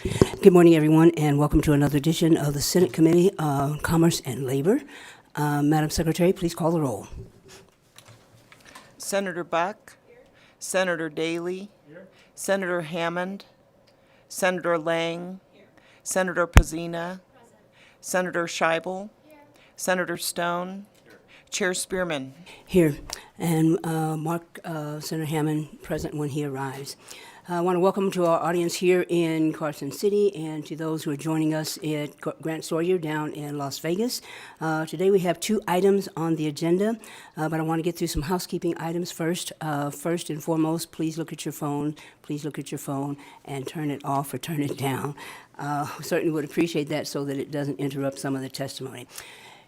Good morning, everyone, and welcome to another edition of the Senate Committee on Commerce and Labor. Madam Secretary, please call the roll. Senator Buck, Senator Daly, Senator Hammond, Senator Lang, Senator Pazina, Senator Scheibel, Senator Stone, Chair Spearman. Here, and mark Senator Hammond present when he arrives. I want to welcome to our audience here in Carson City and to those who are joining us at Grant Sawyer down in Las Vegas. Today we have 2 items on the agenda, but I want to get through some housekeeping items first. First and foremost, please look at your phone. Please look at your phone and turn it off or turn it down. We certainly would appreciate that so that it doesn't interrupt some of the testimony.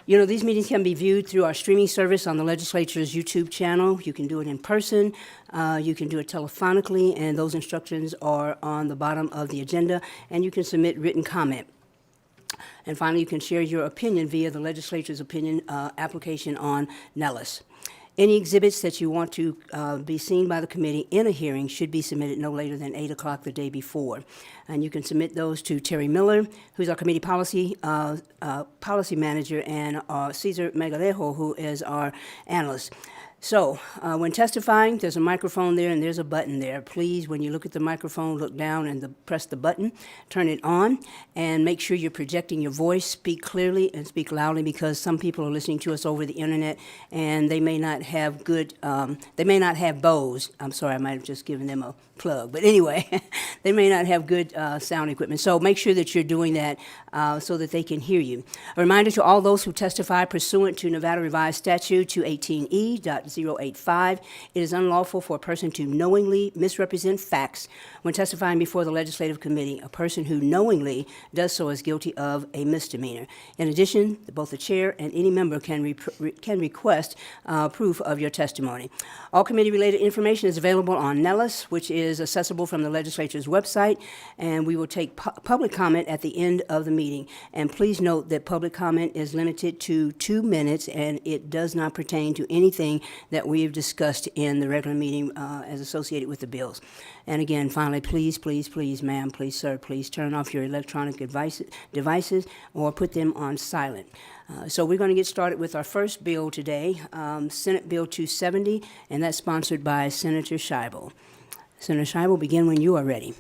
You know, these meetings can be viewed through our streaming service on the legislature's YouTube channel. You can do it in person, you can do it telephonically, and those instructions are on the bottom of the agenda, and you can submit written comment. And finally, you can share your opinion via the legislature's opinion application on Nellis. Any exhibits that you want to be seen by the committee in a hearing should be submitted no later than 8 o'clock the day before. And you can submit those to Terry Miller, who's our committee policy manager, and Cesar Megalejo, who is our analyst. So when testifying, there's a microphone there and there's a button there. Please, when you look at the microphone, look down and press the button, turn it on, and make sure you're projecting your voice. Speak clearly and speak loudly, because some people are listening to us over the internet and they may not have good, they may not have Bose. I'm sorry, I might have just given them a plug. But anyway, they may not have good sound equipment. So make sure that you're doing that so that they can hear you. A reminder to all those who testify pursuant to Nevada Revised Statute 218E.085, it is unlawful for a person to knowingly misrepresent facts when testifying before the legislative committee. A person who knowingly does so is guilty of a misdemeanor. In addition, both the chair and any member can request proof of your testimony. All committee-related information is available on Nellis, which is accessible from the legislature's website, and we will take public comment at the end of the meeting. And please note that public comment is limited to 2 minutes, and it does not pertain to anything that we have discussed in the regular meeting as associated with the bills. And again, finally, please, please, please, ma'am, please, sir, please turn off your electronic devices or put them on silent. So we're going to get started with our first bill today, Senate Bill 270, and that's sponsored by Senator Scheibel. Senator Scheibel, begin when you are ready.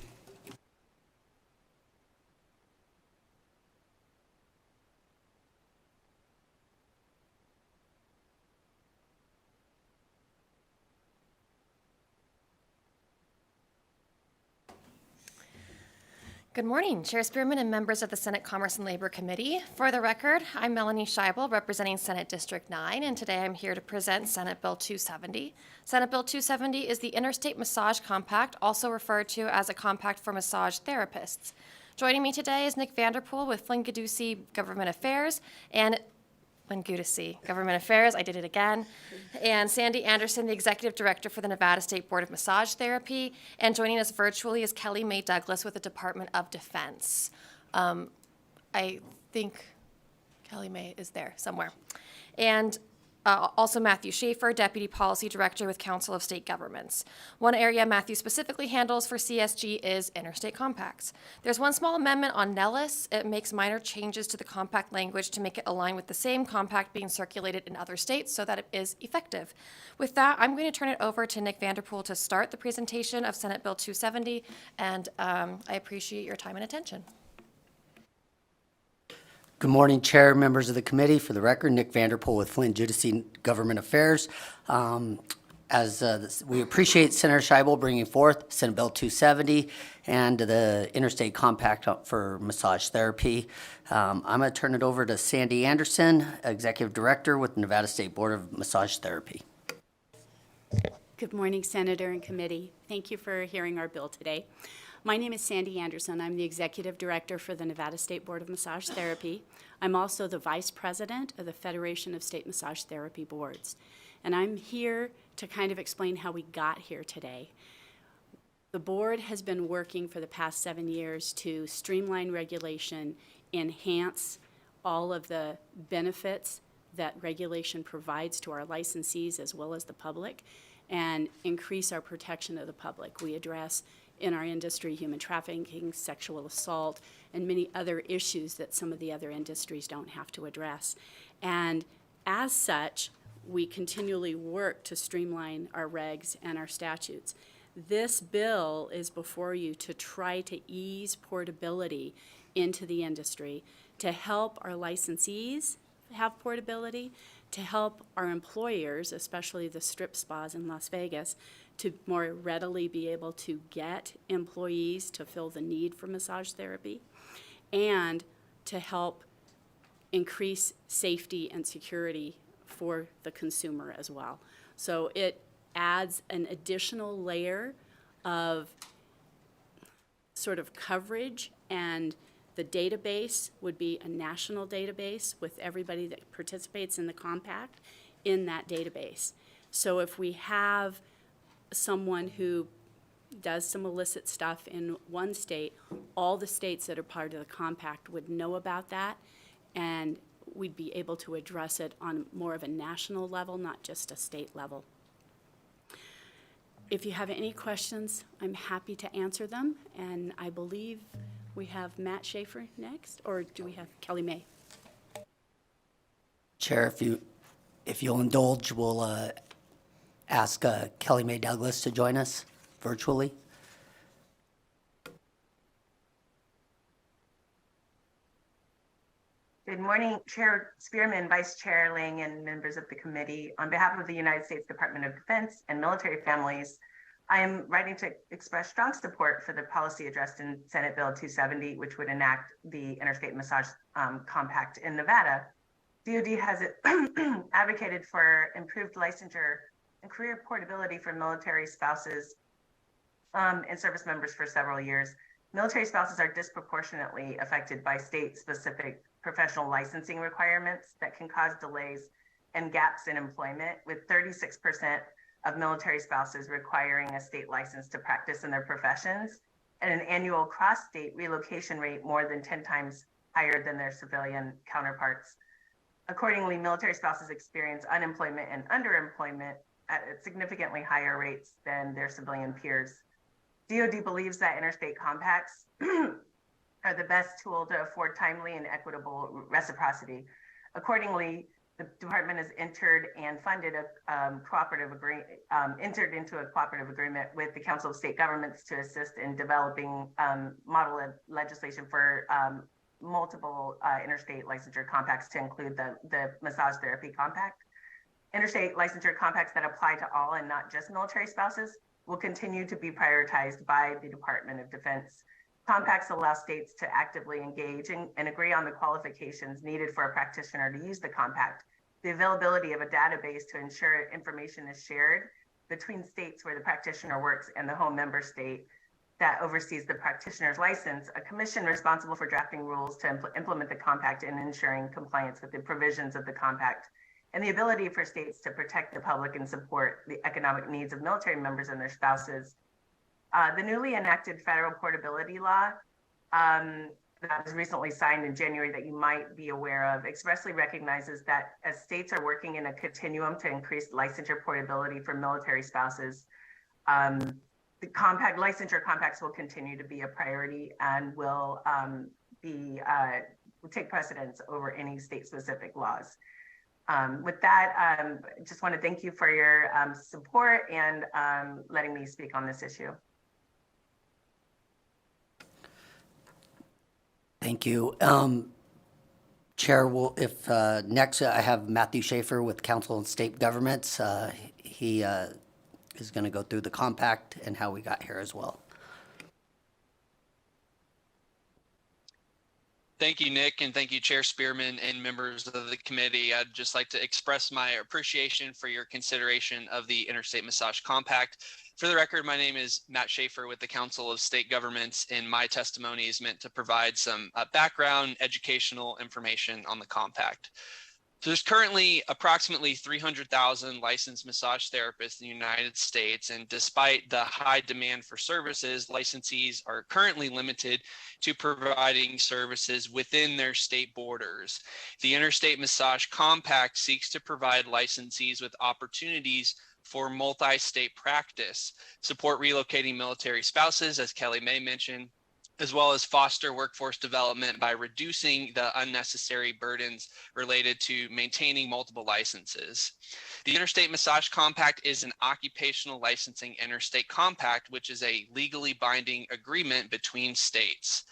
Good morning, Chair Spearman and members of the Senate Commerce and Labor Committee. For the record, I'm Melanie Scheibel, representing Senate District 9, and today I'm here to present Senate Bill 270. Senate Bill 270 is the Interstate Massage Compact, also referred to as a compact for massage therapists. Joining me today is Nick Vanderpool with Flynn Gaducey Government Affairs and Government Affairs, I did it again, and Sandy Anderson, the Executive Director for the Nevada State Board of Massage Therapy, and joining us virtually is Kelly Mae Douglas with the Department of Defense. I think Kelly Mae is there somewhere. And also Matthew Schaefer, Deputy Policy Director with Council of State Governments. One area Matthew specifically handles for CSG is interstate compacts. There's one small amendment on Nellis. It makes minor changes to the compact language to make it align with the same compact being circulated in other states so that it is effective. With that, I'm going to turn it over to Nick Vanderpool to start the presentation of Senate Bill 270, and I appreciate your time and attention. Good morning, Chair, members of the committee. For the record, Nick Vanderpool with Flynn Gaducey Government Affairs. We appreciate Senator Scheibel bringing forth Senate Bill 270 and the Interstate Compact for Massage Therapy. I'm going to turn it over to Sandy Anderson, Executive Director with the Nevada State Board of Massage Therapy. Good morning, Senator and committee. Thank you for hearing our bill today. My name is Sandy Anderson. I'm the Executive Director for the Nevada State Board of Massage Therapy. I'm also the Vice President of the Federation of State Massage Therapy Boards. And I'm here to kind of explain how we got here today. The board has been working for the past 7 years to streamline regulation, enhance all of the benefits that regulation provides to our licensees as well as the public, and increase our protection of the public. We address in our industry, human trafficking, sexual assault, and many other issues that some of the other industries don't have to address. And as such, we continually work to streamline our regs and our statutes. This bill is before you to try to ease portability into the industry, to help our licensees have portability, to help our employers, especially the strip spas in Las Vegas, to more readily be able to get employees to fill the need for massage therapy, and to help increase safety and security for the consumer as well. So it adds an additional layer of sort of coverage, and the database would be a national database with everybody that participates in the compact in that database. So if we have someone who does some illicit stuff in one state, all the states that are part of the compact would know about that, and we'd be able to address it on more of a national level, not just a state level. If you have any questions, I'm happy to answer them, and I believe we have Matt Schaefer next, or do we have Kelly May? Chair, if you'll indulge, we'll ask Kelly Mae Douglas to join us virtually. Good morning, Chair Spearman, Vice Chair Lang, and members of the committee. On behalf of the United States Department of Defense and military families, I am writing to express strong support for the policy addressed in Senate Bill 270, which would enact the Interstate Massage Compact in Nevada. DoD has advocated for improved licensure and career portability for military spouses and service members for several years. Military spouses are disproportionately affected by state-specific professional licensing requirements that can cause delays and gaps in employment, with 36% of military spouses requiring a state license to practice in their professions, and an annual cross-state relocation rate more than 10 times higher than their civilian counterparts. Accordingly, military spouses experience unemployment and underemployment at significantly higher rates than their civilian peers. DoD believes that interstate compacts are the best tool to afford timely and equitable reciprocity. Accordingly, the department has entered and funded entered into a cooperative agreement with the Council of State Governments to assist in developing model legislation for multiple interstate licensure compacts, to include the massage therapy compact. Interstate licensure compacts that apply to all and not just military spouses will continue to be prioritized by the Department of Defense. Compacts allow states to actively engage and agree on the qualifications needed for a practitioner to use the compact, the availability of a database to ensure information is shared between states where the practitioner works and the home member state that oversees the practitioner's license, a commission responsible for drafting rules to implement the compact and ensuring compliance with the provisions of the compact, and the ability for states to protect the public and support the economic needs of military members and their spouses. The newly enacted federal portability law that was recently signed in January, that you might be aware of, expressly recognizes that as states are working in a continuum to increase licensure portability for military spouses, the licensure compacts will continue to be a priority and will take precedence over any state-specific laws. With that, just want to thank you for your support and letting me speak on this issue. Thank you. Chair, if next I have Matthew Schaefer with Council and State Governments. He is going to go through the compact and how we got here as well. Thank you, Nick, and thank you, Chair Spearman and members of the committee. I'd just like to express my appreciation for your consideration of the Interstate Massage Compact. For the record, my name is Matt Schaefer with the Council of State Governments, and my testimony is meant to provide some background educational information on the compact. So there's currently approximately 300,000 licensed massage therapists in the United States, and despite the high demand for services, licensees are currently limited to providing services within their state borders. The Interstate Massage Compact seeks to provide licensees with opportunities for multi-state practice, support relocating military spouses, as Kelly May mentioned, as well as foster workforce development by reducing the unnecessary burdens related to maintaining multiple licenses. The Interstate Massage Compact is an occupational licensing interstate compact, which is a legally binding agreement between states.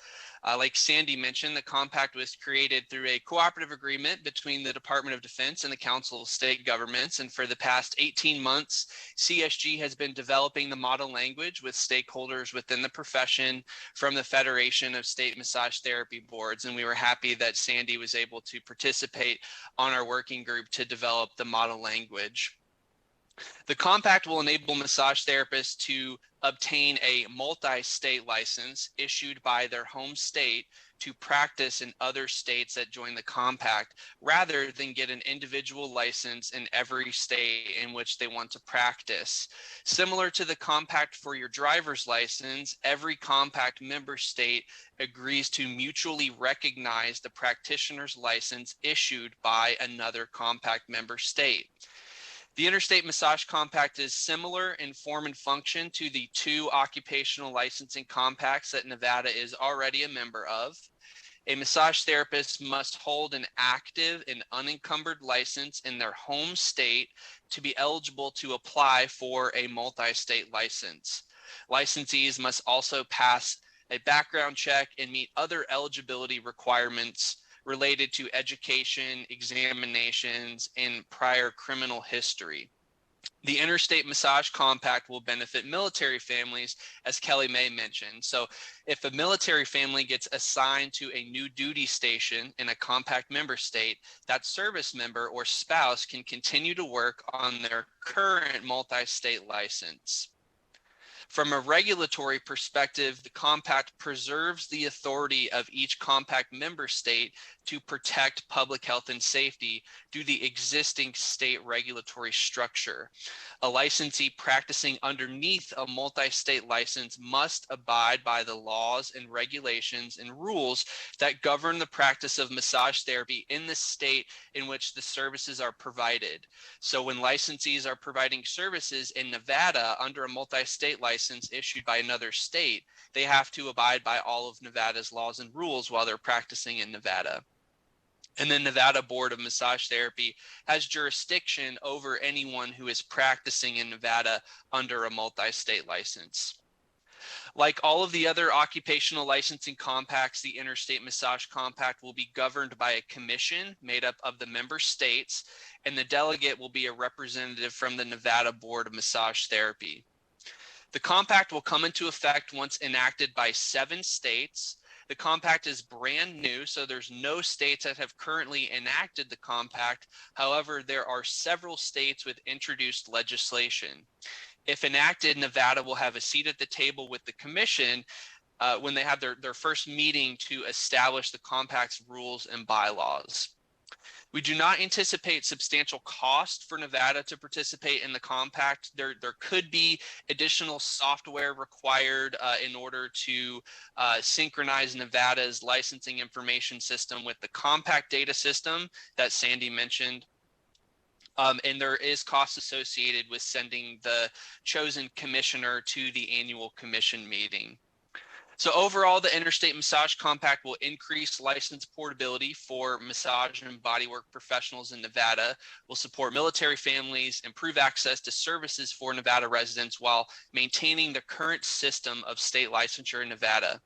Like Sandy mentioned, the compact was created through a cooperative agreement between the Department of Defense and the Council of State Governments. And for the past 18 months, CSG has been developing the model language with stakeholders within the profession from the Federation of State Massage Therapy Boards. And we were happy that Sandy was able to participate on our working group to develop the model language. The compact will enable massage therapists to obtain a multi-state license issued by their home state to practice in other states that join the compact, rather than get an individual license in every state in which they want to practice. Similar to the compact for your driver's license, every compact member state agrees to mutually recognize the practitioner's license issued by another compact member state. The Interstate Massage Compact is similar in form and function to the two occupational licensing compacts that Nevada is already a member of. A massage therapist must hold an active and unencumbered license in their home state to be eligible to apply for a multi-state license. Licensees must also pass a background check and meet other eligibility requirements related to education, examinations, and prior criminal history. The Interstate Massage Compact will benefit military families, as Kelly May mentioned. So if a military family gets assigned to a new duty station in a compact member state, that service member or spouse can continue to work on their current multi-state license. From a regulatory perspective, the compact preserves the authority of each compact member state to protect public health and safety through the existing state regulatory structure. A licensee practicing underneath a multi-state license must abide by the laws and regulations and rules that govern the practice of massage therapy in the state in which the services are provided. So when licensees are providing services in Nevada under a multi-state license issued by another state, they have to abide by all of Nevada's laws and rules while they're practicing in Nevada. And the Nevada Board of Massage Therapy has jurisdiction over anyone who is practicing in Nevada under a multi-state license. Like all of the other occupational licensing compacts, the Interstate Massage Compact will be governed by a commission made up of the member states, and the delegate will be a representative from the Nevada Board of Massage Therapy. The compact will come into effect once enacted by 7 states. The compact is brand new, so there's no states that have currently enacted the compact. However, there are several states with introduced legislation. If enacted, Nevada will have a seat at the table with the commission when they have their first meeting to establish the compact's rules and bylaws. We do not anticipate substantial cost for Nevada to participate in the compact. There could be additional software required in order to synchronize Nevada's licensing information system with the compact data system that Sandy mentioned. And there is cost associated with sending the chosen commissioner to the annual commission meeting. So overall, the Interstate Massage Compact will increase license portability for massage and bodywork professionals in Nevada, will support military families, improve access to services for Nevada residents while maintaining the current system of state licensure in Nevada.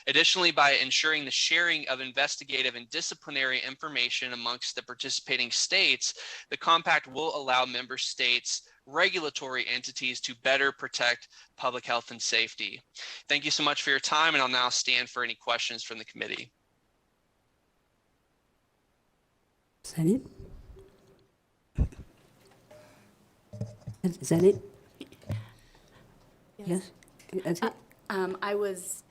Additionally, by ensuring the sharing of investigative and disciplinary information amongst the participating states, the compact will allow member states regulatory entities to better protect public health and safety. Thank you so much for your time, and I'll now stand for any questions from the committee. Is that it? Is that it? Yes? That's it? I was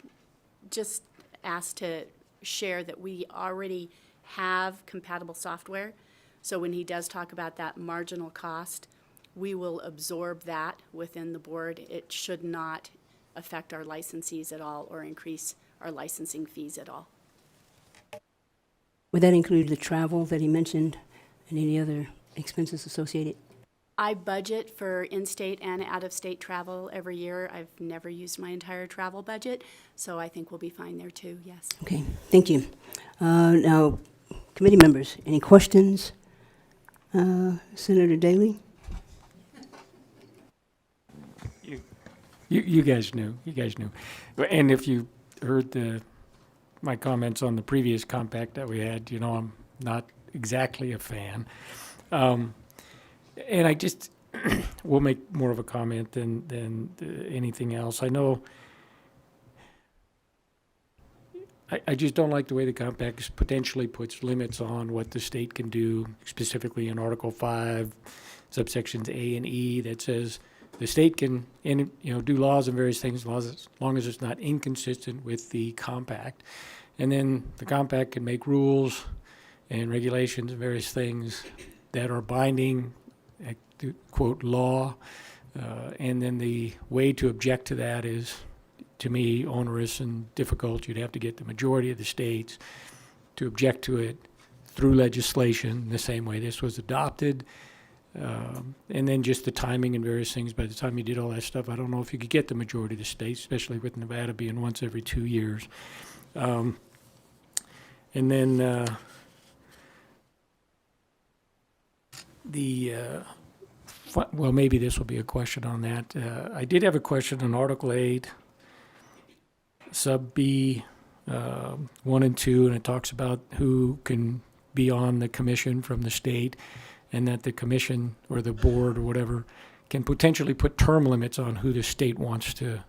just asked to share that we already have compatible software. So when he does talk about that marginal cost, we will absorb that within the board. It should not affect our licensees at all or increase our licensing fees at all. Would that include the travel that he mentioned and any other expenses associated? I budget for in-state and out-of-state travel every year. I've never used my entire travel budget, so I think we'll be fine there too, yes. Okay, thank you. Now, committee members, any questions? Senator Daley? You guys knew. And if you heard my comments on the previous compact that we had, you know I'm not exactly a fan. And I just will make more of a comment than anything else. I know I just don't like the way the compact potentially puts limits on what the state can do, specifically in Article 5, subsections A and E, that says the state can, do laws and various things, as long as it's not inconsistent with the compact. And then the compact can make rules and regulations and various things that are binding, quote, law. And then the way to object to that is, to me, onerous and difficult. You'd have to get the majority of the states to object to it through legislation, the same way this was adopted. And then just the timing and various things. By the time you did all that stuff, I don't know if you could get the majority of the states, especially with Nevada being once every 2 years. And then well, maybe this will be a question on that. I did have a question on Article 8, sub B 1 and 2, and it talks about who can be on the commission from the state, and that the commission or the board or whatever can potentially put term limits on who the state wants to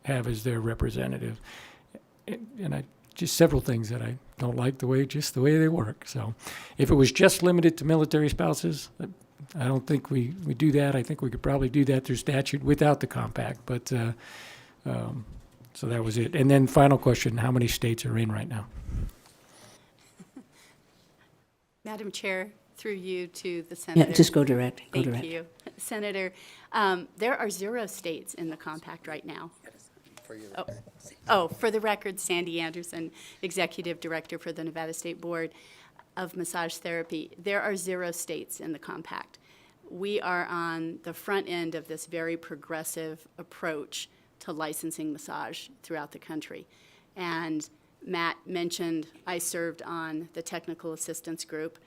have as their representative. And just several things that I don't like the way they work. So if it was just limited to military spouses, I don't think we do that. I think we could probably do that through statute without the compact. But so that was it. And then final question, how many states are in right now? Madam Chair, through you to the Senator. Yeah, just go direct. Thank you. Senator, there are 0 states in the compact right now. For the record, Sandy Anderson, Executive Director for the Nevada State Board of Massage Therapy. There are 0 states in the compact. We are on the front end of this very progressive approach to licensing massage throughout the country. And Matt mentioned I served on the technical assistance group.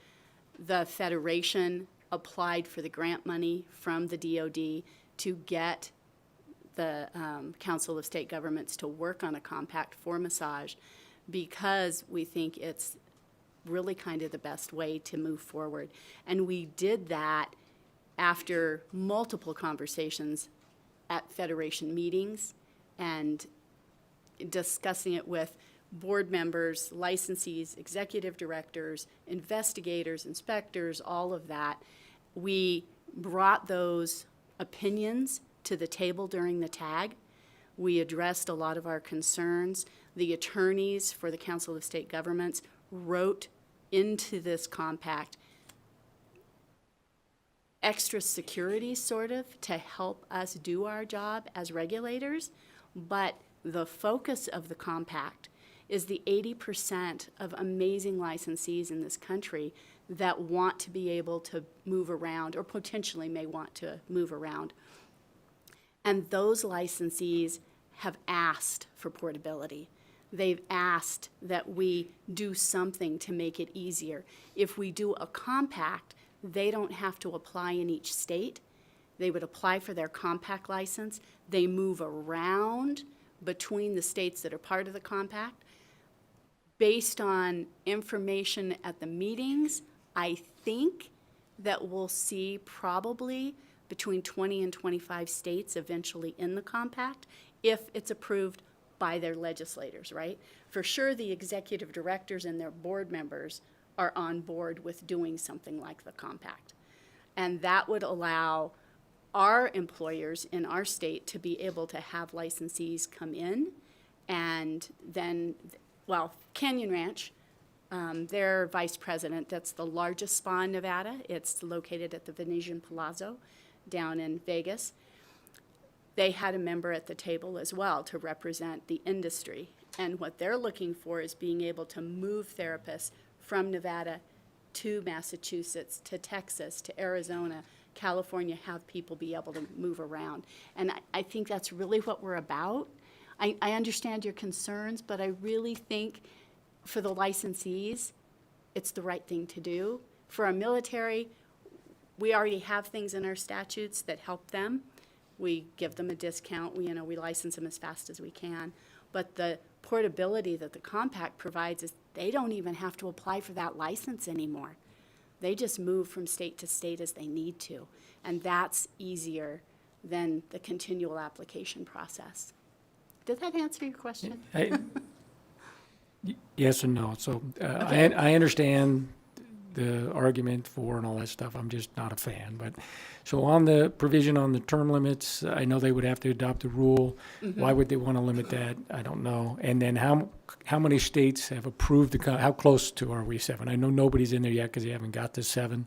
The Federation applied for the grant money from the DOD to get the Council of State Governments to work on a compact for massage, because we think it's really kind of the best way to move forward. And we did that after multiple conversations at Federation meetings and discussing it with board members, licensees, executive directors, investigators, inspectors, all of that. We brought those opinions to the table during the tag. We addressed a lot of our concerns. The attorneys for the Council of State Governments wrote into this compact extra security, sort of, to help us do our job as regulators. But the focus of the compact is the 80% of amazing licensees in this country that want to be able to move around, or potentially may want to move around. And those licensees have asked for portability. They've asked that we do something to make it easier. If we do a compact, they don't have to apply in each state. They would apply for their compact license. They move around between the states that are part of the compact. Based on information at the meetings, I think that we'll see probably between 20 and 25 states eventually in the compact, if it's approved by their legislators, right? For sure, the executive directors and their board members are on board with doing something like the compact. And that would allow our employers in our state to be able to have licensees come in, and then, well, Canyon Ranch, their vice president, that's the largest spa in Nevada. It's located at the Venetian Palazzo down in Vegas. They had a member at the table as well to represent the industry. And what they're looking for is being able to move therapists from Nevada to Massachusetts, to Texas, to Arizona, California have people be able to move around. And I think that's really what we're about. I understand your concerns, but I really think for the licensees, it's the right thing to do. For our military, we already have things in our statutes that help them. We give them a discount, we license them as fast as we can. But the portability that the compact provides is they don't even have to apply for that license anymore. They just move from state to state as they need to. And that's easier than the continual application process. Did that answer your question? Yes and no. So I understand the argument for and all that stuff. I'm just not a fan. But so on the provision on the term limits, I know they would have to adopt a rule. Why would they want to limit that? I don't know. And then how many states have approved how close to are we 7? I know nobody's in there yet because they haven't got to 7.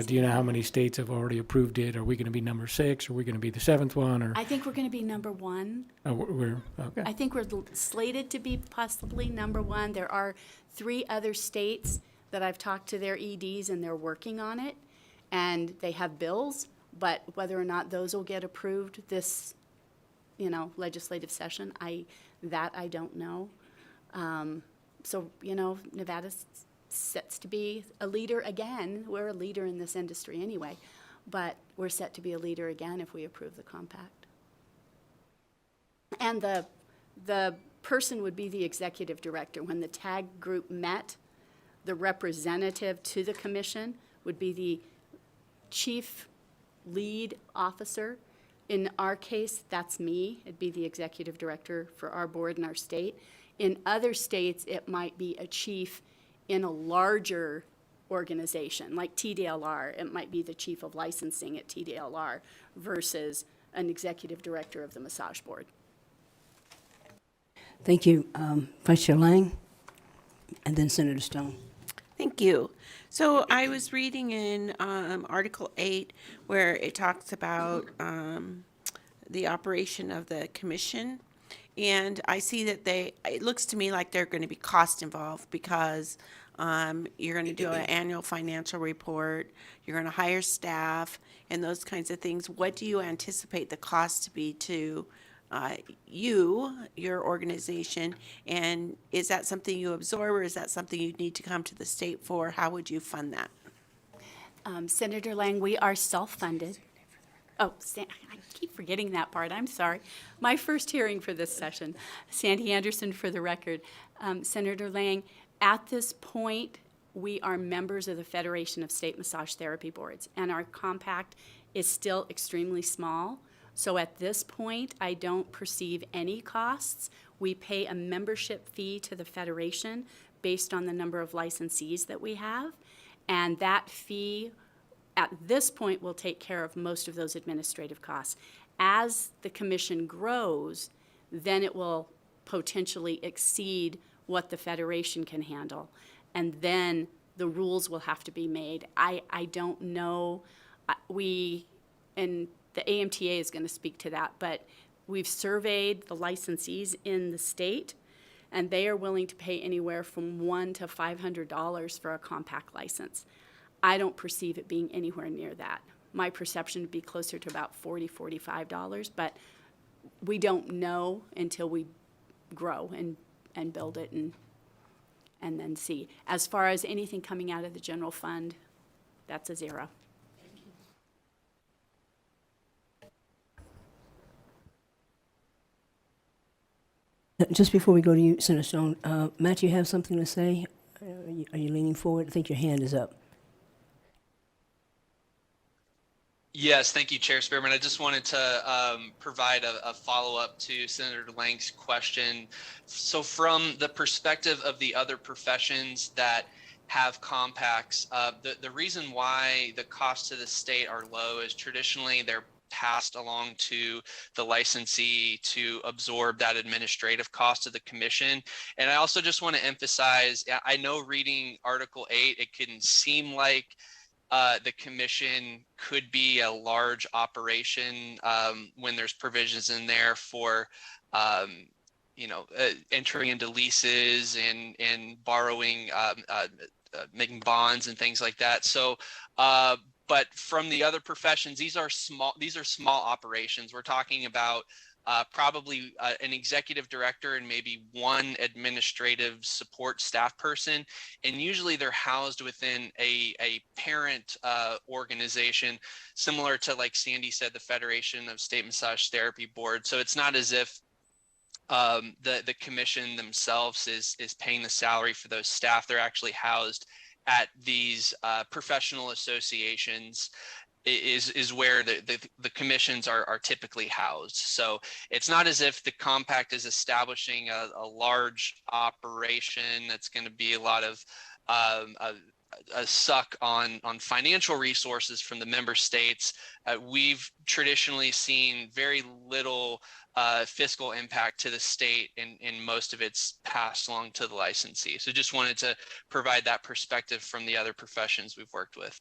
Do you know how many states have already approved it? Are we going to be number 6? Are we going to be the 7th one? Or I think we're going to be number 1. we're okay. I think we're slated to be possibly number 1. There are 3 other states that I've talked to their EDs, and they're working on it, and they have bills, but whether or not those will get approved this, legislative session, I don't know. So, Nevada's sets to be a leader again. We're a leader in this industry anyway, but we're set to be a leader again if we approve the compact. And the person would be the executive director. When the TAG group met, the representative to the commission would be the chief lead officer. In our case, that's me. It'd be the executive director for our board and our state. In other states, it might be a chief in a larger organization, like TDLR. It might be the chief of licensing at TDLR versus an executive director of the massage board. Thank you. Vice Chair Lang, and then Senator Stone. Thank you. So I was reading in Article 8 where it talks about the operation of the commission. And I see that it looks to me like there are going to be costs involved because you're going to do an annual financial report, you're going to hire staff, and those kinds of things. What do you anticipate the cost to be to your organization, and is that something you absorb, or is that something you need to come to the state for? How would you fund that? Senator Lang, we are self-funded. Oh, I keep forgetting that part, I'm sorry. My first hearing for this session. Sandy Anderson for the record. Senator Lang, at this point, we are members of the Federation of State Massage Therapy Boards, and our compact is still extremely small. So at this point, I don't perceive any costs. We pay a membership fee to the Federation based on the number of licensees that we have, and that fee at this point will take care of most of those administrative costs. As the commission grows, then it will potentially exceed what the Federation can handle, and then the rules will have to be made. I don't know. And the AMTA is going to speak to that, but we've surveyed the licensees in the state, and they are willing to pay anywhere from $100 to $500 for a compact license. I don't perceive it being anywhere near that. My perception would be closer to about $40, $45, but we don't know until we grow and build it and then see. As far as anything coming out of the general fund, that's a zero. Just before we go to you, Senator Stone, Matt, you have something to say? Are you leaning forward? I think your hand is up. Yes, thank you, Chair Spearman. I just wanted to provide a follow-up to Senator Lang's question. So from the perspective of the other professions that have compacts, the reason why the costs to the state are low is traditionally they're passed along to the licensee to absorb that administrative cost of the commission. And I also just want to emphasize, I know reading Article 8, it can seem like the commission could be a large operation when there's provisions in there for entering into leases and borrowing, making bonds and things like that. So, but from the other professions, these are small operations. We're talking about probably an executive director and maybe one administrative support staff person. And usually they're housed within a parent organization, similar to, like Sandy said, the Federation of State Massage Therapy Board. So it's not as if the commission themselves is paying the salary for those staff. They're actually housed at these professional associations is where the commissions are typically housed. So it's not as if the compact is establishing a large operation that's going to be a lot of a suck on financial resources from the member states. We've traditionally seen very little fiscal impact to the state, in most of it's passed along to the licensee. So just wanted to provide that perspective from the other professions we've worked with.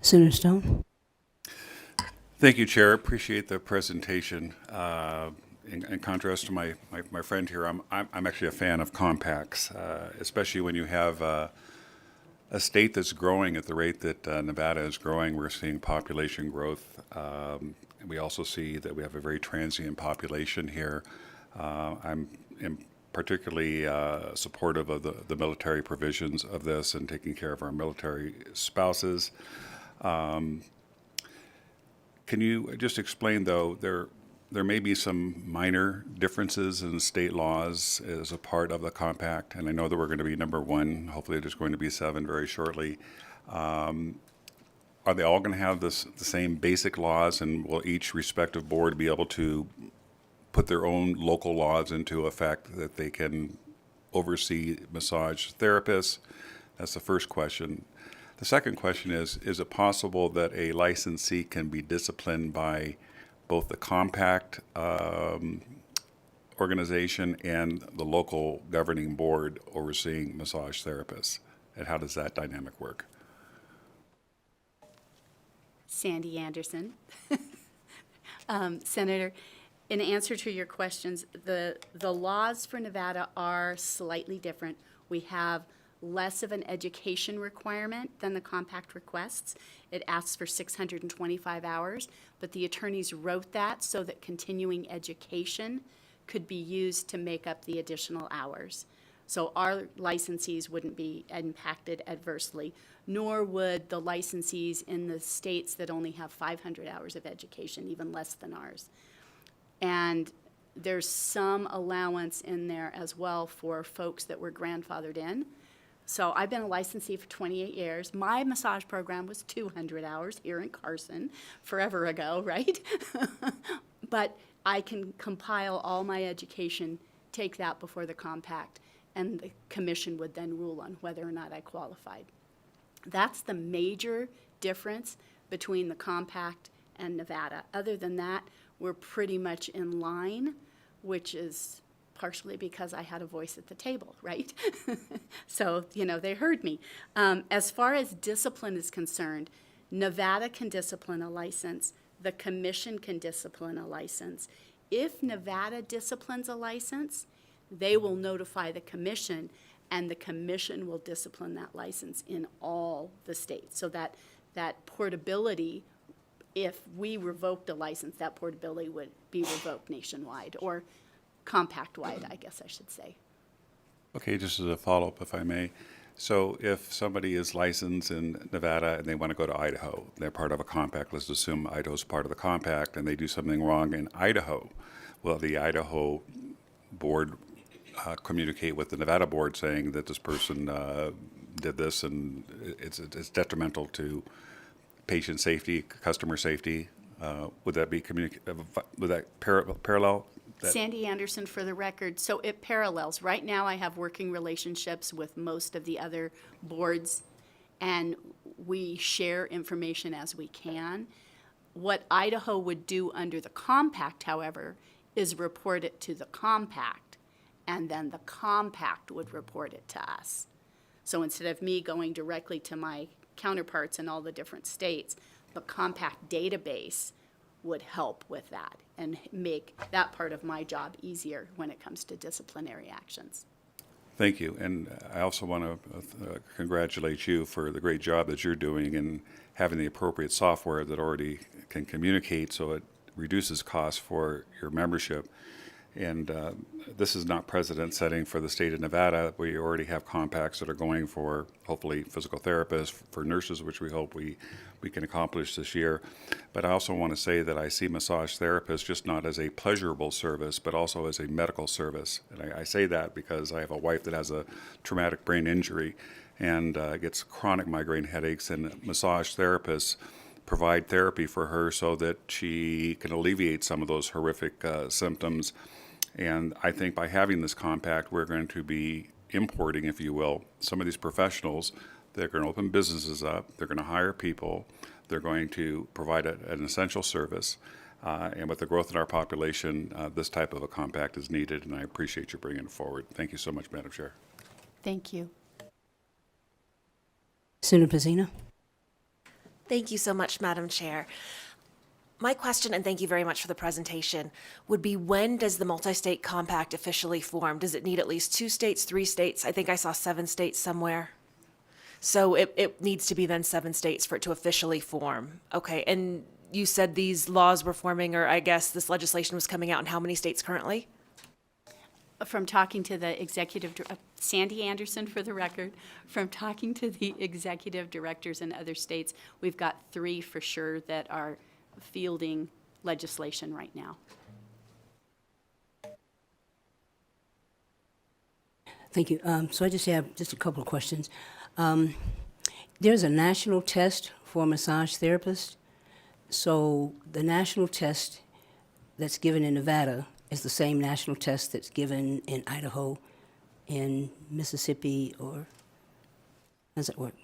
Senator Stone? Thank you, Chair. Appreciate the presentation. In contrast to my friend here, I'm actually a fan of compacts, especially when you have a state that's growing at the rate that Nevada is growing. We're seeing population growth. We also see that we have a very transient population here. I'm particularly supportive of the military provisions of this and taking care of our military spouses. Can you just explain, though, there may be some minor differences in state laws as a part of the compact, and I know that we're going to be number one. Hopefully there's going to be 7 very shortly. Are they all going to have the same basic laws, and will each respective board be able to put their own local laws into effect that they can oversee massage therapists? That's the first question. The second question is it possible that a licensee can be disciplined by both the compact organization and the local governing board overseeing massage therapists? And how does that dynamic work? Sandy Anderson. Senator, in answer to your questions, the laws for Nevada are slightly different. We have less of an education requirement than the compact requests. It asks for 625 hours, but the attorneys wrote that so that continuing education could be used to make up the additional hours. So our licensees wouldn't be impacted adversely, nor would the licensees in the states that only have 500 hours of education, even less than ours. And there's some allowance in there as well for folks that were grandfathered in. So I've been a licensee for 28 years. My massage program was 200 hours here in Carson, forever ago, right? But I can compile all my education, take that before the compact, and the commission would then rule on whether or not I qualified. That's the major difference between the compact and Nevada. Other than that, we're pretty much in line, which is partially because I had a voice at the table, right? So, they heard me. As far as discipline is concerned, Nevada can discipline a license. The commission can discipline a license. If Nevada disciplines a license, they will notify the commission, and the commission will discipline that license in all the states. So that portability, if we revoked a license, that portability would be revoked nationwide, or compact-wide, I guess I should say. Okay, just as a follow-up, if I may. So if somebody is licensed in Nevada and they want to go to Idaho, they're part of a compact, let's assume Idaho's part of the compact, and they do something wrong in Idaho, will the Idaho board communicate with the Nevada board saying that this person did this and it's detrimental to patient safety, customer safety? Would that be would that parallel? Sandy Anderson, for the record. So it parallels. Right now, I have working relationships with most of the other boards, and we share information as we can. What Idaho would do under the compact, however, is report it to the compact, and then the compact would report it to us. So instead of me going directly to my counterparts in all the different states, the compact database would help with that and make that part of my job easier when it comes to disciplinary actions. Thank you. And I also want to congratulate you for the great job that you're doing in having the appropriate software that already can communicate so it reduces costs for your membership. And this is not precedent setting for the state of Nevada. We already have compacts that are going for, hopefully, physical therapists, for nurses, which we hope we can accomplish this year. But I also want to say that I see massage therapists just not as a pleasurable service, but also as a medical service. And I say that because I have a wife that has a traumatic brain injury and gets chronic migraine headaches, and massage therapists provide therapy for her so that she can alleviate some of those horrific symptoms. And I think by having this compact, we're going to be importing, if you will, some of these professionals. They're going to open businesses up. They're going to hire people. They're going to provide an essential service. And with the growth in our population, this type of a compact is needed, and I appreciate you bringing it forward. Thank you so much, Madam Chair. Thank you. Senator Pazina? Thank you so much, Madam Chair. My question, and thank you very much for the presentation, would be, when does the multi-state compact officially form? Does it need at least 2 states, 3 states? I think I saw 7 states somewhere. So it needs to be then 7 states for it to officially form. Okay, and you said these laws were forming, or I guess this legislation was coming out in how many states currently? From talking to the Sandy Anderson for the record, from talking to the executive directors in other states, we've got 3 for sure that are fielding legislation right now. Thank you. So I just have just a couple of questions. There's a national test for massage therapists. So the national test that's given in Nevada is the same national test that's given in Idaho, in Mississippi, or how does that work?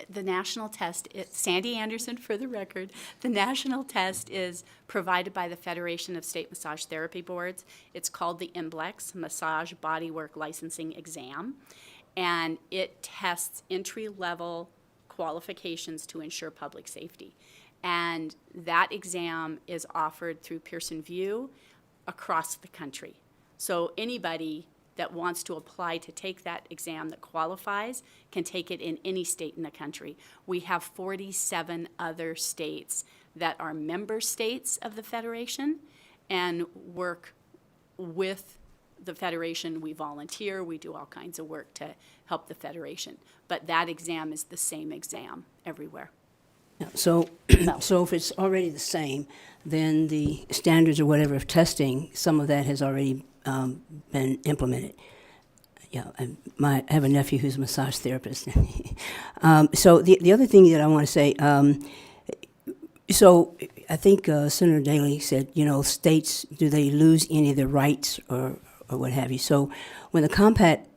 The national test, Sandy Anderson for the record, the national test is provided by the Federation of State Massage Therapy Boards. It's called the MBLEX, Massage Bodywork Licensing Exam, and it tests entry-level qualifications to ensure public safety. And that exam is offered through Pearson VUE across the country. So anybody that wants to apply to take that exam that qualifies can take it in any state in the country. We have 47 other states that are member states of the Federation and work with the Federation. We volunteer, we do all kinds of work to help the Federation. But that exam is the same exam everywhere. Yeah, so, so if it's already the same, then the standards or whatever of testing, some of that has already been implemented. Yeah, I have a nephew who's a massage therapist. So the other thing that I want to say, so I think Senator Daley said, you know, states, do they lose any of their rights or what have you? So when the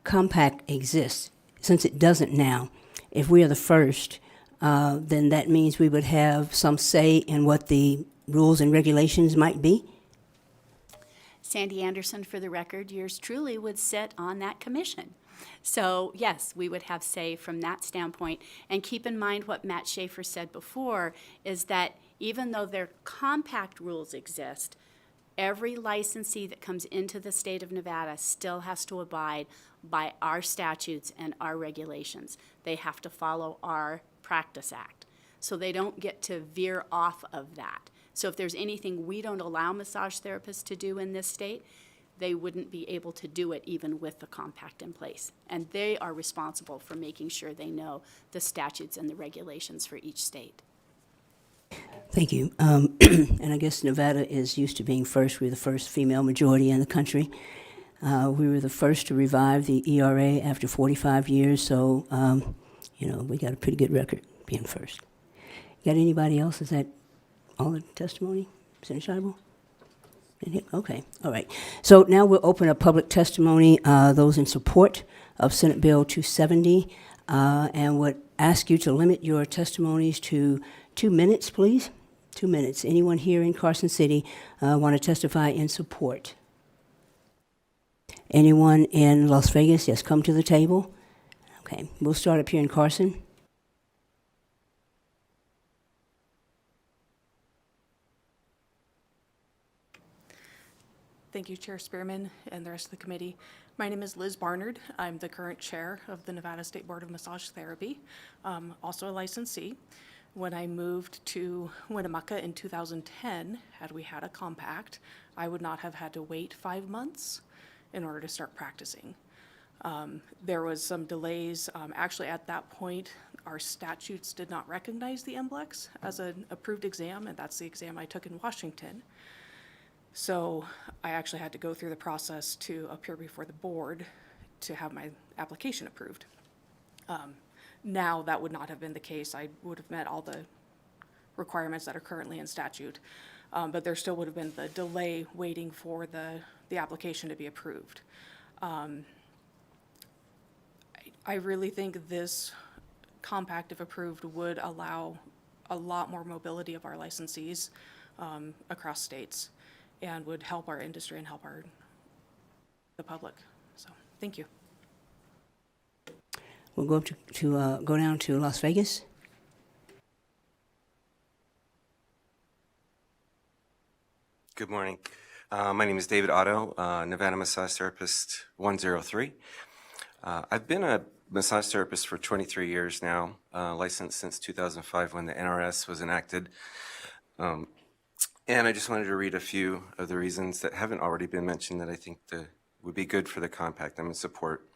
compact exists, since it doesn't now, if we are the first, then that means we would have some say in what the rules and regulations might be? Sandy Anderson, for the record, yours truly would sit on that commission. So yes, we would have say from that standpoint. And keep in mind what Matt Schaefer said before, is that even though their compact rules exist, every licensee that comes into the state of Nevada still has to abide by our statutes and our regulations. They have to follow our Practice Act. So they don't get to veer off of that. So if there's anything we don't allow massage therapists to do in this state, they wouldn't be able to do it even with the compact in place. And they are responsible for making sure they know the statutes and the regulations for each state. Thank you. And I guess Nevada is used to being first. We're the first female majority in the country. We were the first to revive the ERA after 45 years, so, you know, we got a pretty good record being first. Got anybody else? Is that all the testimony? Senator Scheibel? Okay, all right. So now we'll open up public testimony, those in support of Senate Bill 270, and would ask you to limit your testimonies to 2 minutes, please. 2 minutes. Anyone here in Carson City want to testify in support? Anyone in Las Vegas? Yes, come to the table. Okay, we'll start up here in Carson. Thank you, Chair Spearman and the rest of the committee. My name is Liz Barnard. I'm the current chair of the Nevada State Board of Massage Therapy, also a licensee. When I moved to Winnemucca in 2010, had we had a compact, I would not have had to wait 5 months in order to start practicing. There was some delays. Actually, at that point, our statutes did not recognize the MBLEX as an approved exam, and that's the exam I took in Washington. So I actually had to go through the process to appear before the board to have my application approved. Now, that would not have been the case. I would have met all the requirements that are currently in statute, but there still would have been the delay waiting for the application to be approved. I really think this compact, if approved, would allow a lot more mobility of our licensees across states, and would help our industry and help the public. So, thank you. We'll go up go down to Las Vegas. Good morning. My name is David Otto, Nevada Massage Therapist 103. I've been a massage therapist for 23 years now, licensed since 2005 when the NRS was enacted. And I just wanted to read a few of the reasons that haven't already been mentioned that I think would be good for the compact. I'm in support.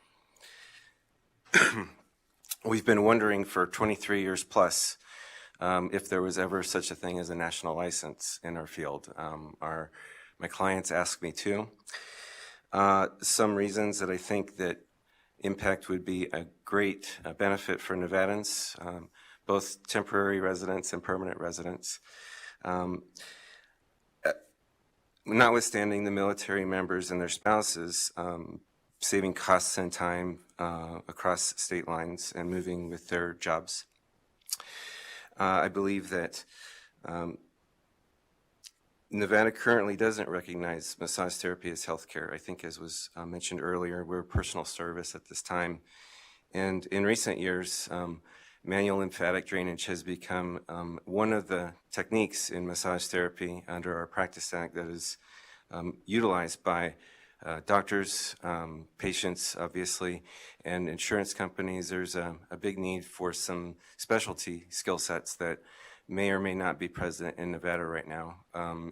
We've been wondering for 23 years plus if there was ever such a thing as a national license in our field. My clients ask me to. Some reasons that I think that impact would be a great benefit for Nevadans, both temporary residents and permanent residents. Notwithstanding the military members and their spouses, saving costs and time across state lines and moving with their jobs. I believe that Nevada currently doesn't recognize massage therapy as healthcare. I think, as was mentioned earlier, we're a personal service at this time. And in recent years, manual lymphatic drainage has become one of the techniques in massage therapy under our Practice Act that is utilized by doctors, patients, obviously, and insurance companies. There's a big need for some specialty skill sets that may or may not be present in Nevada right now.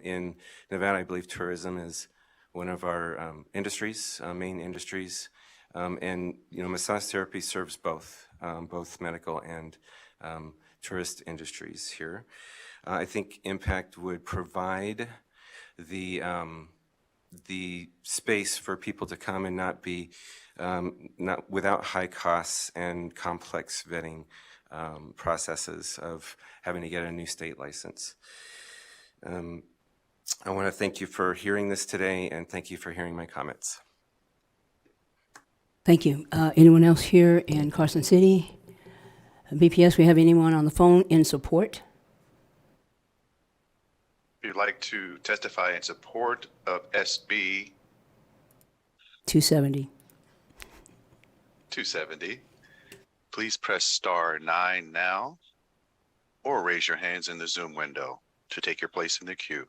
In Nevada, I believe tourism is one of our industries, main industries. And, massage therapy serves both medical and tourist industries here. I think impact would provide the space for people to come and not be, not without high costs and complex vetting processes of having to get a new state license. I want to thank you for hearing this today, and thank you for hearing my comments. Thank you. Anyone else here in Carson City? BPS, we have anyone on the phone in support? If you'd like to testify in support of SB 270. 270, please press *9 now, or raise your hands in the Zoom window to take your place in the queue.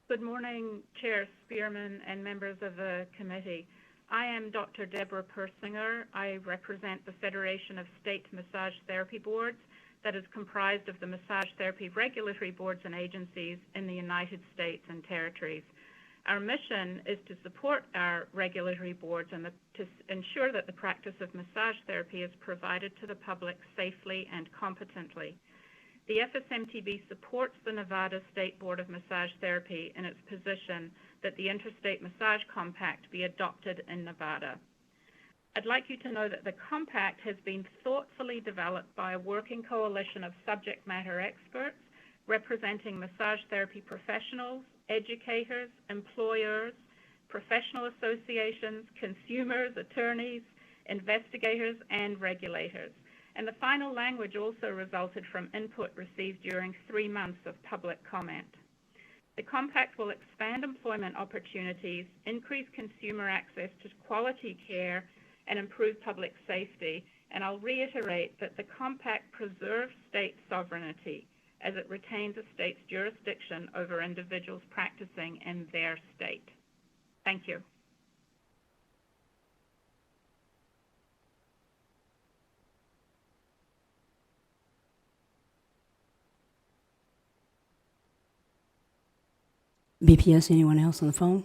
Good morning, Chair Spearman and members of the committee. I am Dr. Deborah Persinger. I represent the Federation of State Massage Therapy Boards that is comprised of the massage therapy regulatory boards and agencies in the United States and territories. Our mission is to support our regulatory boards and to ensure that the practice of massage therapy is provided to the public safely and competently. The FSMTB supports the Nevada State Board of Massage Therapy in its position that the Interstate Massage Compact be adopted in Nevada. I'd like you to know that the compact has been thoughtfully developed by a working coalition of subject matter experts representing massage therapy professionals, educators, employers, professional associations, consumers, attorneys, investigators, and regulators. And the final language also resulted from input received during 3 months of public comment. The compact will expand employment opportunities, increase consumer access to quality care, and improve public safety. And I'll reiterate that the compact preserves state sovereignty as it retains a state's jurisdiction over individuals practicing in their state. Thank you. BPS, anyone else on the phone?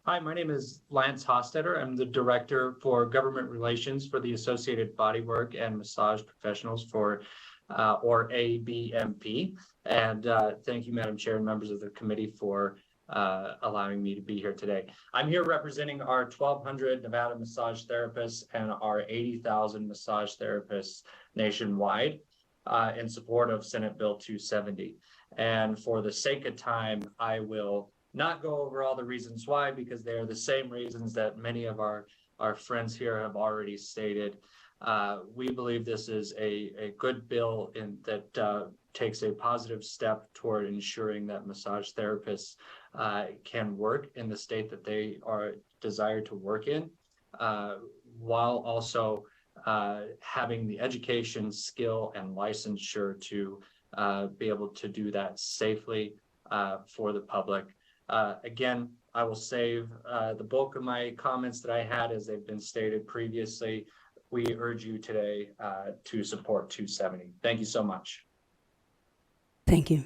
Hi, my name is Lance Hostetter. I'm the Director for Government Relations for the Associated Bodywork and Massage Professionals or ABMP. And thank you, Madam Chair and members of the committee for allowing me to be here today. I'm here representing our 1,200 Nevada massage therapists and our 80,000 massage therapists nationwide in support of Senate Bill 270. And for the sake of time, I will not go over all the reasons why, because they are the same reasons that many of our friends here have already stated. We believe this is a good bill that takes a positive step toward ensuring that massage therapists can work in the state that they are desired to work in, while also having the education, skill, and licensure to be able to do that safely for the public. Again, I will save the bulk of my comments that I had as they've been stated previously. We urge you today to support 270. Thank you so much. Thank you.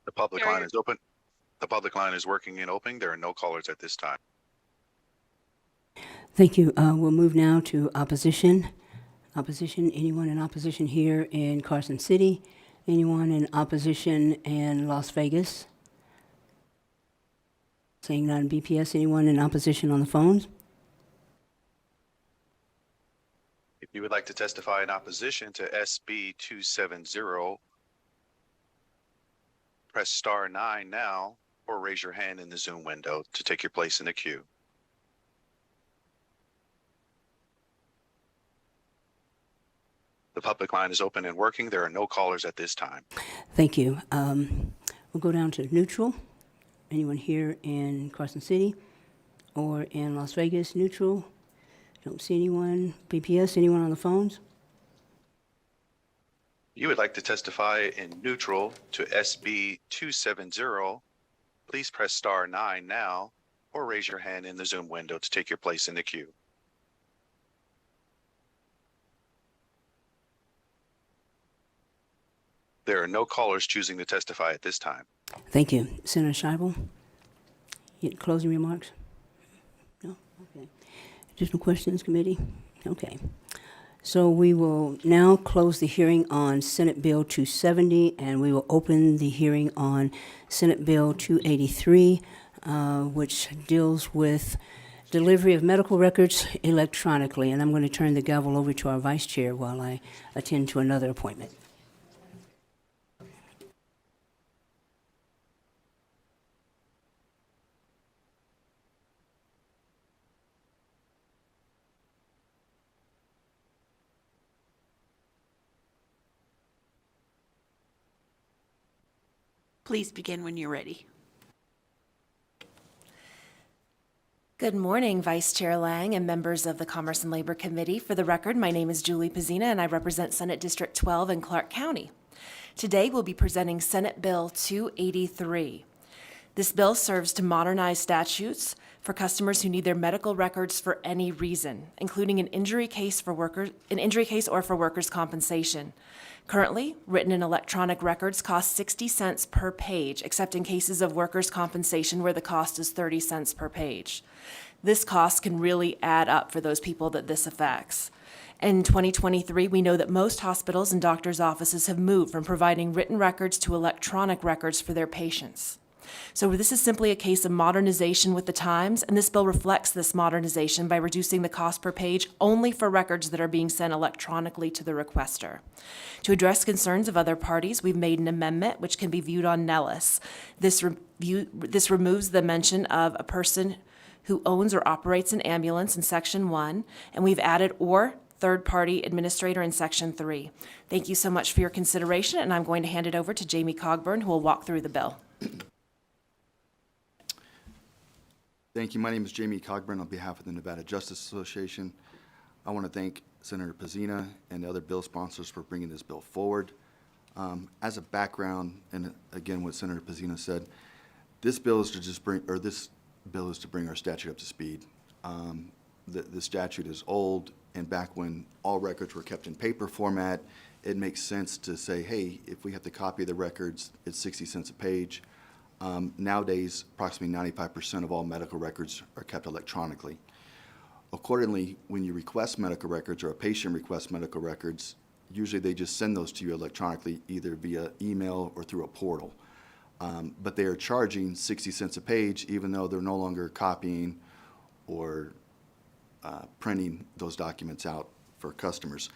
The public line is open. The public line is working and opening. There are no callers at this time. Thank you. We'll move now to opposition. Opposition, anyone in opposition here in Carson City? Anyone in opposition in Las Vegas? Saying none. BPS, anyone in opposition on the phones? If you would like to testify in opposition to SB 270, press *9 now or raise your hand in the Zoom window to take your place in the queue. The public line is open and working. There are no callers at this time. Thank you. We'll go down to neutral. Anyone here in Carson City or in Las Vegas, neutral? Don't see anyone. BPS, anyone on the phones? You would like to testify in neutral to SB 270, please press *9 now or raise your hand in the Zoom window to take your place in the queue. There are no callers choosing to testify at this time. Thank you. Senator Scheibel, closing remarks? No? Okay. Additional questions, committee? Okay. So we will now close the hearing on Senate Bill 270, and we will open the hearing on Senate Bill 283, which deals with delivery of medical records electronically. And I'm going to turn the gavel over to our vice chair while I attend to another appointment. Please begin when you're ready. Good morning, Vice Chair Lang and members of the Commerce and Labor Committee. For the record, my name is Julie Pizzina, and I represent Senate District 12 in Clark County. Today, we'll be presenting Senate Bill 283. This bill serves to modernize statutes for customers who need their medical records for any reason, including an injury case or for workers' compensation. Currently, written and electronic records cost 60 cents per page, except in cases of workers' compensation where the cost is 30 cents per page. This cost can really add up for those people that this affects. In 2023, we know that most hospitals and doctors' offices have moved from providing written records to electronic records for their patients. So this is simply a case of modernization with the times, and this bill reflects this modernization by reducing the cost per page only for records that are being sent electronically to the requester. To address concerns of other parties, we've made an amendment which can be viewed on Nellis. This removes the mention of a person who owns or operates an ambulance in Section 1, and we've added or third-party administrator in Section 3. Thank you so much for your consideration, and I'm going to hand it over to Jamie Cogburn, who will walk through the bill. Thank you. My name is Jamie Cogburn on behalf of the Nevada Justice Association. I want to thank Senator Pezzina and the other bill sponsors for bringing this bill forward. As a background, and again what Senator Pezzina said, this bill is to bring our statute up to speed. The statute is old, and back when all records were kept in paper format, it makes sense to say, hey, if we have to copy the records, it's 60 cents a page. Nowadays, approximately 95% of all medical records are kept electronically. Accordingly, when you request medical records or a patient requests medical records, usually they just send those to you electronically, either via email or through a portal. But they are charging 60 cents a page, even though they're no longer copying or printing those documents out for customers.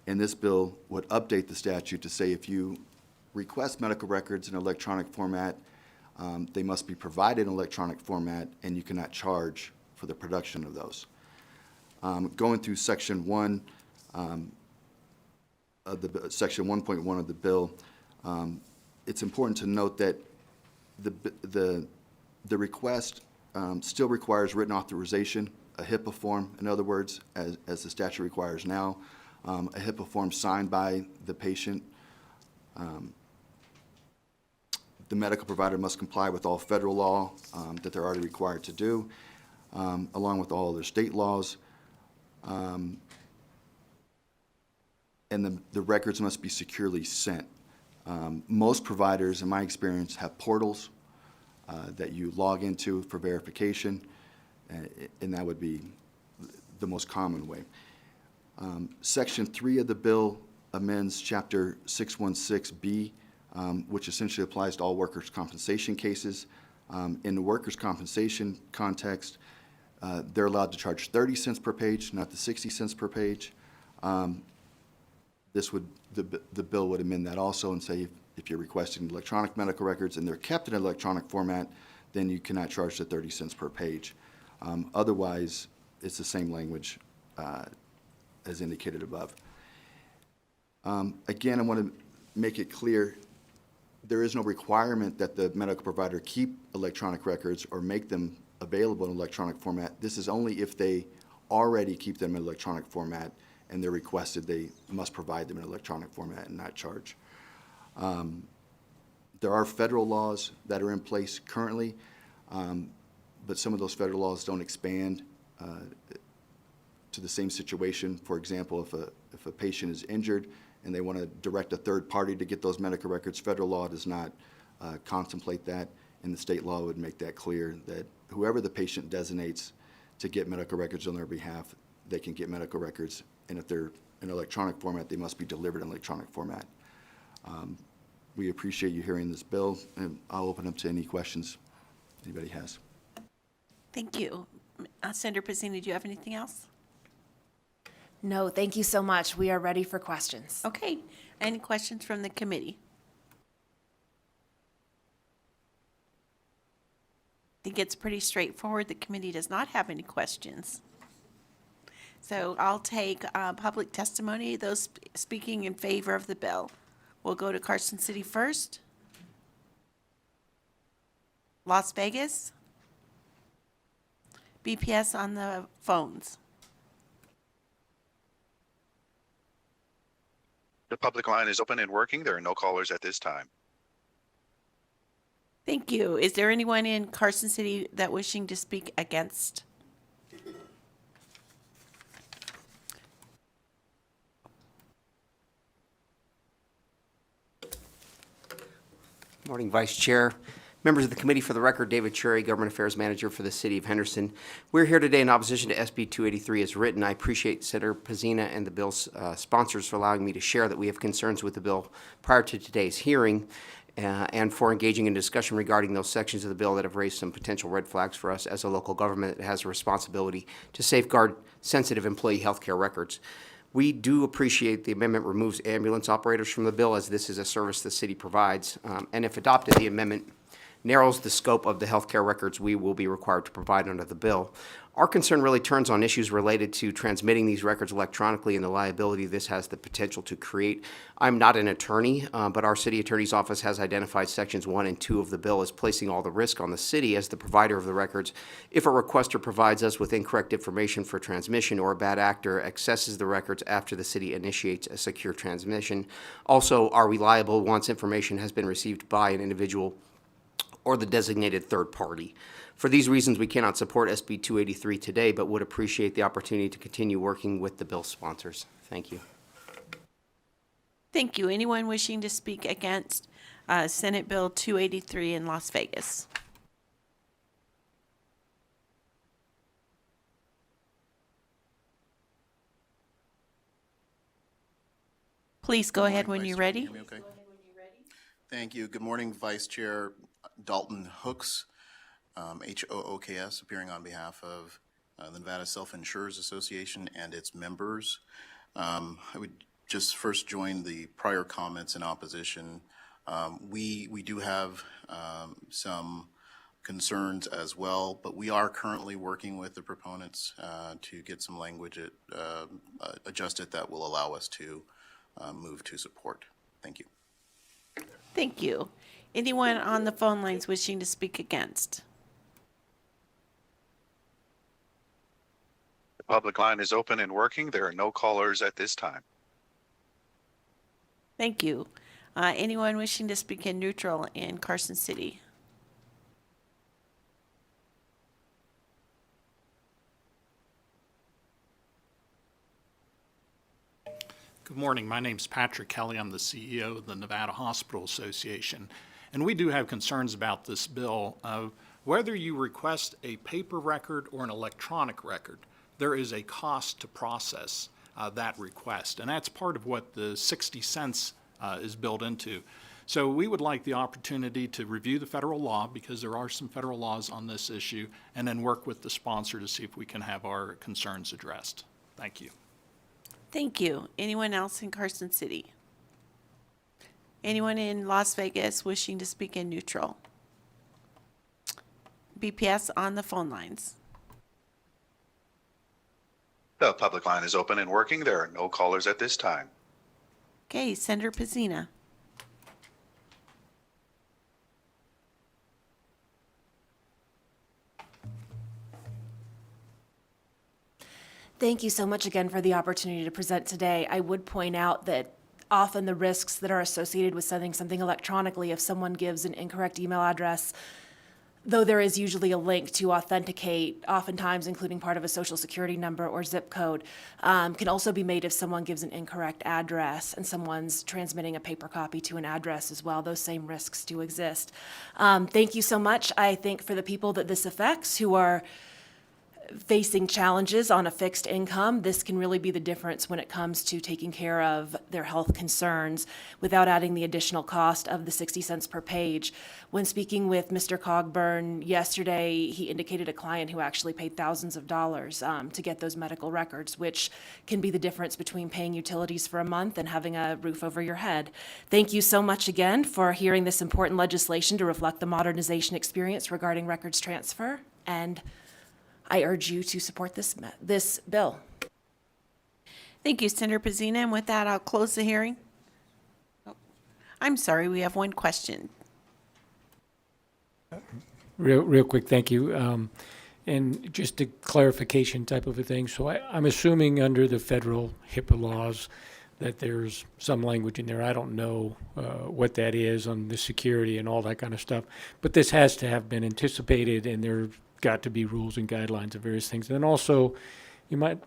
And this bill would update the statute to say if you request medical records in electronic format, they must be provided in electronic format, and you cannot charge for the production of those. Going through Section 1 of the Section 1.1 of the bill, it's important to note that the request still requires written authorization, a HIPAA form, in other words, as the statute requires now, a HIPAA form signed by the patient. The medical provider must comply with all federal law that they're already required to do, along with all other state laws. And the records must be securely sent. Most providers, in my experience, have portals that you log into for verification, and that would be the most common way. Section 3 of the bill amends Chapter 616B, which essentially applies to all workers' compensation cases. In the workers' compensation context, they're allowed to charge 30 cents per page, not the 60 cents per page. The bill would amend that also and say if you're requesting electronic medical records and they're kept in electronic format, then you cannot charge the 30 cents per page. Otherwise, it's the same language as indicated above. Again, I want to make it clear, there is no requirement that the medical provider keep electronic records or make them available in electronic format. This is only if they already keep them in electronic format and they're requested, they must provide them in electronic format and not charge. There are federal laws that are in place currently, but some of those federal laws don't expand to the same situation. For example, if a patient is injured and they want to direct a third party to get those medical records, federal law does not contemplate that, and the state law would make that clear that whoever the patient designates to get medical records on their behalf, they can get medical records, and if they're in electronic format, they must be delivered in electronic format. We appreciate you hearing this bill, and I'll open up to any questions anybody has. Thank you. Senator Pezzini, do you have anything else? No, thank you so much. We are ready for questions. Okay. Any questions from the committee? I think it's pretty straightforward. The committee does not have any questions. So I'll take public testimony, those speaking in favor of the bill. We'll go to Carson City first. Las Vegas. BPS on the phones. The public line is open and working. There are no callers at this time. Thank you. Is there anyone in Carson City that wishing to speak against? Morning, Vice Chair. Members of the committee, for the record, David Cherry, Government Affairs Manager for the City of Henderson. We're here today in opposition to SB 283 as written. I appreciate Senator Pezzina and the bill's sponsors for allowing me to share that we have concerns with the bill prior to today's hearing. and for engaging in discussion regarding those sections of the bill that have raised some potential red flags for us as a local government that has a responsibility to safeguard sensitive employee health care records. We do appreciate the amendment removes ambulance operators from the bill, as this is a service the city provides. And if adopted, the amendment narrows the scope of the healthcare records we will be required to provide under the bill. Our concern really turns on issues related to transmitting these records electronically and the liability this has the potential to create. I'm not an attorney, but our city attorney's office has identified sections 1 and 2 of the bill as placing all the risk on the city as the provider of the records if a requester provides us with incorrect information for transmission or a bad actor accesses the records after the city initiates a secure transmission. Also, are we liable once information has been received by an individual or the designated third party? For these reasons, we cannot support SB 283 today, but would appreciate the opportunity to continue working with the bill sponsors. Thank you. Thank you. Anyone wishing to speak against Senate Bill 283 in Las Vegas? Please go ahead when you're ready. Okay. Thank you. Good morning, Vice Chair Dalton Hooks, Hooks, appearing on behalf of the Nevada Self-Insurers Association and its members. I would just first join the prior comments in opposition. We do have some concerns as well, but we are currently working with the proponents to get some language adjusted that will allow us to move to support. Thank you. Thank you. Anyone on the phone lines wishing to speak against? The public line is open and working. There are no callers at this time. Thank you. Anyone wishing to speak in neutral in Carson City? Good morning. My name's Patrick Kelly. I'm the CEO of the Nevada Hospital Association. And we do have concerns about this bill. Whether you request a paper record or an electronic record, there is a cost to process that request. And that's part of what the 60 cents is built into. So we would like the opportunity to review the federal law, because there are some federal laws on this issue, and then work with the sponsor to see if we can have our concerns addressed. Thank you. Thank you. Anyone else in Carson City? Anyone in Las Vegas wishing to speak in neutral? BPS on the phone lines. The public line is open and working. There are no callers at this time. Okay, Senator Pizzina. Thank you so much again for the opportunity to present today. I would point out that often the risks that are associated with sending something electronically, if someone gives an incorrect email address, though there is usually a link to authenticate, oftentimes including part of a social security number or zip code, can also be made if someone gives an incorrect address and someone's transmitting a paper copy to an address as well. Those same risks do exist. Thank you so much. I think for the people that this affects, who are facing challenges on a fixed income, this can really be the difference when it comes to taking care of their health concerns without adding the additional cost of the 60 cents per page. When speaking with Mr. Cogburn yesterday, he indicated a client who actually paid thousands of dollars to get those medical records, which can be the difference between paying utilities for a month and having a roof over your head. Thank you so much again for hearing this important legislation to reflect the modernization experience regarding records transfer, and I urge you to support this bill. Thank you, Senator Pizzina. And with that, I'll close the hearing. Oh, I'm sorry, we have one question. Real quick, thank you. And just a clarification type of a thing. So I'm assuming under the federal HIPAA laws that there's some language in there. I don't know what that is on the security and all that kind of stuff. But this has to have been anticipated, and there's got to be rules and guidelines of various things. And then also, you might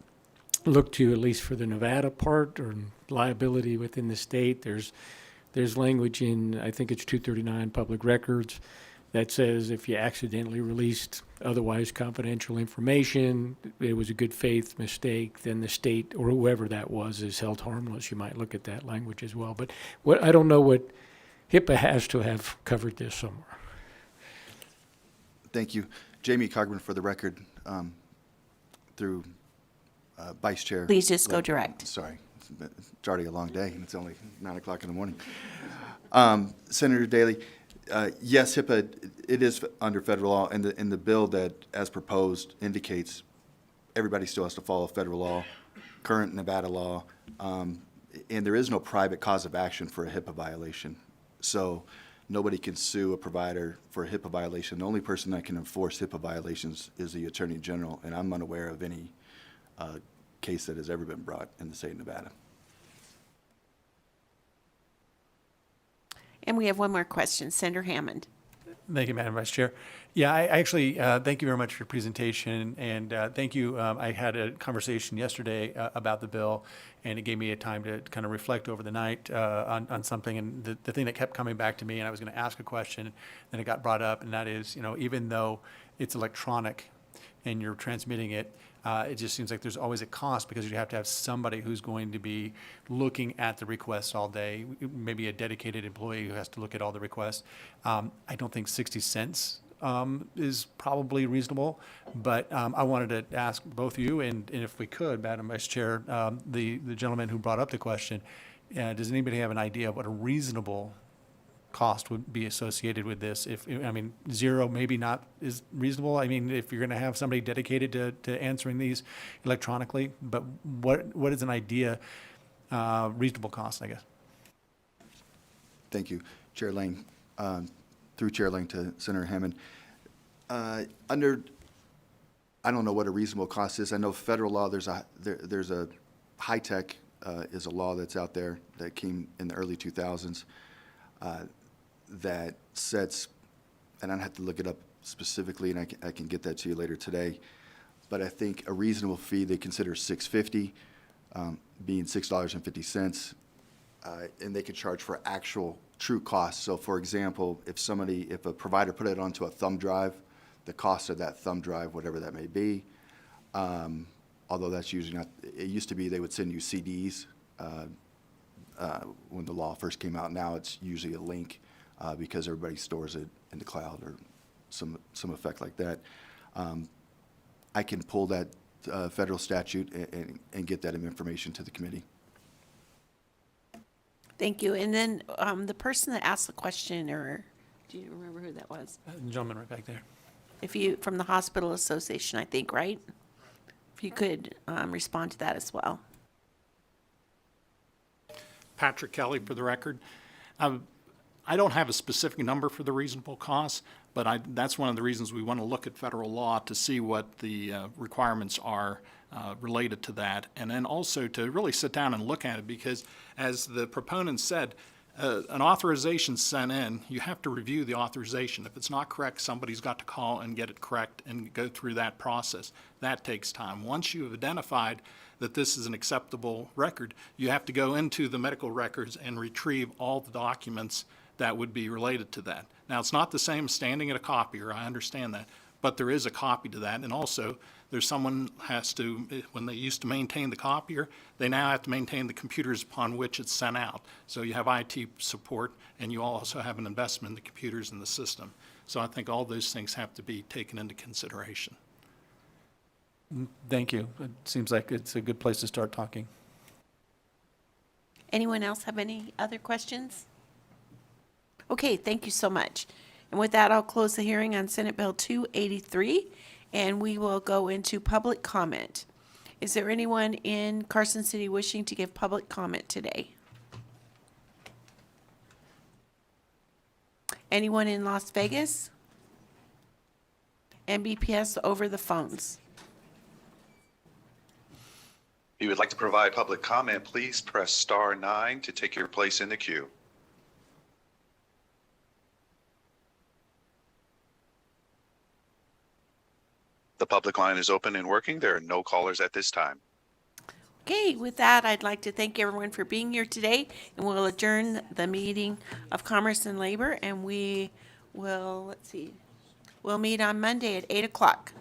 look to, at least for the Nevada part or liability within the state, there's language in, I think it's 239 public records, that says if you accidentally released otherwise confidential information, it was a good faith mistake, then the state or whoever that was is held harmless. You might look at that language as well. But I don't know HIPAA has to have covered this somewhere. Thank you. Jamie Cogburn for the record, through Vice Chair. Please just go direct. Sorry, it's already a long day, and it's only 9 o'clock in the morning. Senator Daly, yes, HIPAA, it is under federal law, and the bill that, as proposed, indicates everybody still has to follow federal law, current Nevada law, and there is no private cause of action for a HIPAA violation. So nobody can sue a provider for a HIPAA violation. The only person that can enforce HIPAA violations is the Attorney General, and I'm unaware of any case that has ever been brought in the state of Nevada. And we have one more question. Senator Hammond. Thank you, Madam Vice Chair. Yeah, I actually thank you very much for your presentation, and thank you. I had a conversation yesterday about the bill, and it gave me a time to kind of reflect over the night on something. And the thing that kept coming back to me, and I was going to ask a question, then it got brought up, and that is, even though it's electronic and you're transmitting it, it just seems like there's always a cost because you have to have somebody who's going to be looking at the requests all day, maybe a dedicated employee who has to look at all the requests. I don't think 60 cents is probably reasonable, but I wanted to ask both of you, and if we could, Madam Vice Chair, the gentleman who brought up the question, does anybody have an idea of what a reasonable cost would be associated with this? Zero maybe not is reasonable. If you're going to have somebody dedicated to answering these electronically, but what is an idea reasonable cost, I guess? Thank you, Chair Lane. Through Chair Lane to Senator Hammond. I don't know what a reasonable cost is. I know federal law, there's a high-tech is a law that's out there that came in the early 2000s. That sets, and I'd have to look it up specifically, and I can get that to you later today, but I think a reasonable fee they consider $6.50, being $6.50, and they could charge for actual true costs. So for example, if a provider put it onto a thumb drive, the cost of that thumb drive, whatever that may be, although that's usually not, it used to be they would send you CDs when the law first came out. Now it's usually a link because everybody stores it in the cloud or some effect like that. I can pull that federal statute and get that information to the committee. Thank you. And then the person that asked the question, or do you remember who that was? The gentleman right back there. From the Hospital Association, I think, right? If you could respond to that as well. Patrick Kelly, for the record. I don't have a specific number for the reasonable cost, but that's one of the reasons we want to look at federal law to see what the requirements are related to that, and then also to really sit down and look at it, because as the proponent said, an authorization sent in, you have to review the authorization. If it's not correct, somebody's got to call and get it correct and go through that process. That takes time. Once you've identified that this is an acceptable record, you have to go into the medical records and retrieve all the documents that would be related to that. Now, it's not the same as standing at a copier, I understand that, but there is a copy to that, and also there's someone has to, when they used to maintain the copier, they now have to maintain the computers upon which it's sent out. So you have IT support, and you also have an investment in the computers in the system. So I think all those things have to be taken into consideration. Thank you. It seems like it's a good place to start talking. Anyone else have any other questions? Okay, thank you so much. And with that, I'll close the hearing on Senate Bill 283, and we will go into public comment. Is there anyone in Carson City wishing to give public comment today? Anyone in Las Vegas? MBPS over the phones. If you would like to provide public comment, please press *9 to take your place in the queue. The public line is open and working. There are no callers at this time. Okay, with that, I'd like to thank everyone for being here today, and we'll adjourn the meeting of Commerce and Labor, and we will, we'll meet on Monday at 8 o'clock.